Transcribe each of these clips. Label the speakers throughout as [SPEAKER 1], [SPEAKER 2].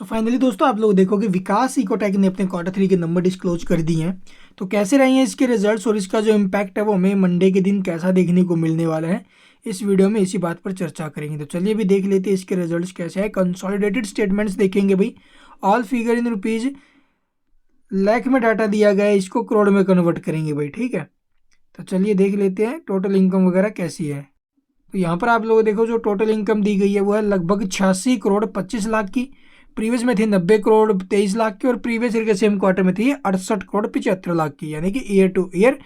[SPEAKER 1] So finally दोस्तों आप लोग देखोगे विकास इकोटेक ने अपने क्वार्टर 3 के नंबर डिस्क्लोज कर दिए हैं। तो कैसे रहे हैं इसके रिजल्ट्स और इसका जो इम्पैक्ट है वो हमें मंडे के दिन कैसा देखने को मिलने वाला है, इस वीडियो में इसी बात पर चर्चा करेंगे। तो चलिए भी देख लेते हैं इसके रिजल्ट्स कैसे है। कंसोलिडेटेड स्टेटमेंट्स देखेंगे भाई। All figure in rupees lakh में डाटा दिया गया है, इसको करोड़ में कन्वर्ट करेंगे भाई, ठीक है। तो चलिए देख लेते हैं टोटल इनकम वगैरह कैसी है। तो यहाँ पर आप लोग देखो जो टोटल इनकम दी गई है वो है लगभग 86 करोड़ 25 लाख की। प्रीवियस में थी 90 करोड़ 23 लाख की और प्रीवियस ईयर के सेम क्वार्टर में थी 68 करोड़ 75 लाख की, यानी कि ईयर टू ईयर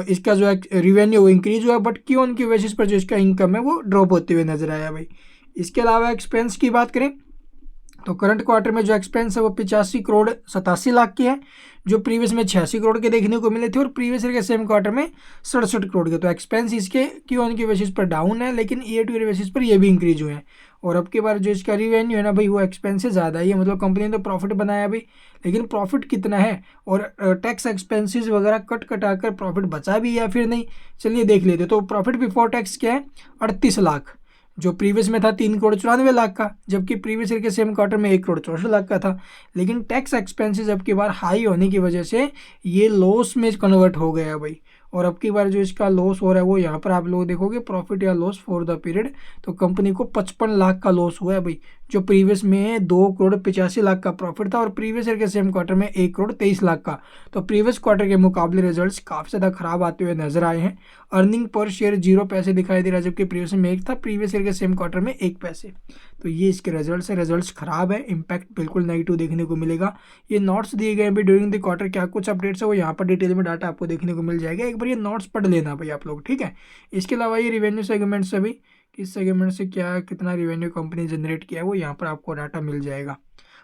[SPEAKER 1] इसका जो है रिवेन्यू वो इंक्रीज हुआ, बट क्यों उनकी बेसिस पर जो इसका इनकम है वो ड्रॉप होते हुए नजर आया भाई। इसके अलावा एक्सपेंस की बात करें तो करंट क्वार्टर में जो एक्सपेंस है वो 85 करोड़ 87 लाख की है, जो प्रीवियस में 86 करोड़ के देखने को मिले थे और प्रीवियस ईयर के सेम क्वार्टर में 67 करोड़ के। तो एक्सपेंस इसके क्यू ऑन की बेसिस पर डाउन है, लेकिन ईयर टू ईयर बेसिस पर ये भी इंक्रीज हुए हैं। और अब की बार जो इसका रिवेन्यू है ना भाई वो एक्सपेंस से ज़्यादा ही है, मतलब कंपनी ने तो प्रॉफिट बनाया भाई, लेकिन प्रॉफिट कितना है और टैक्स एक्सपेंसेस वगैरह कट कटाकर प्रॉफिट बचा भी या फिर नहीं, चलिए देख लेते। तो प्रॉफिट बिफोर टैक्स क्या है 38 लाख, जो प्रीवियस में था 3 करोड़ 94 लाख का, जबकि प्रीवियस ईयर के सेम क्वार्टर में 1 करोड़ 64 लाख का था। लेकिन टैक्स एक्सपेंसेस अब की बार हाई होने की वजह से ये लॉस में कन्वर्ट हो गया भाई। और अब की बार जो इसका लॉस हो रहा है वो यहाँ पर आप लोग देखोगे प्रॉफिट या लॉस फॉर द पीरियड, तो कंपनी को 55 लाख का लॉस हुआ है भाई, जो प्रीवियस में 2 करोड़ 85 लाख का प्रॉफिट था और प्रीवियस ईयर के सेम क्वार्टर में 1 करोड़ 23 लाख का। तो प्रीवियस क्वार्टर के मुकाबले रिजल्ट्स काफ़ी ज़्यादा खराब आते हुए नजर आए हैं। अर्निंग पर शेयर 0 पैसे दिखाई दे रहा है, जबकि प्रीवियस में 1 था, प्रीवियस ईयर के सेम क्वार्टर में 1 पैसे। तो ये इसके रिजल्ट्स है, रिजल्ट्स खराब है, इम्पैक्ट बिल्कुल नेगेटिव देखने को मिलेगा। ये नोट्स दिए गए हैं भाई ड्यूरिंग द क्वार्टर, क्या कुछ अपडेट्स है वो यहाँ पर डिटेल में डाटा आपको देखने को मिल जाएगा, एक बार ये नोट्स पढ़ लेना भाई आप लोग, ठीक है। इसके अलावा ये रिवेन्यू सेगमेंट से भी किस सेगमेंट से क्या कितना रिवेन्यू कंपनी जनरेट किया है वो यहाँ पर आपको डाटा मिल जाएगा।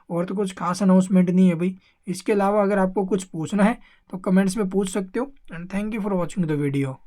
[SPEAKER 1] और तो कुछ खास अनाउंसमेंट नहीं है भाई। इसके अलावा अगर आपको कुछ पूछना है तो कमेंट्स में पूछ सकते हो। And thank you for watching the video.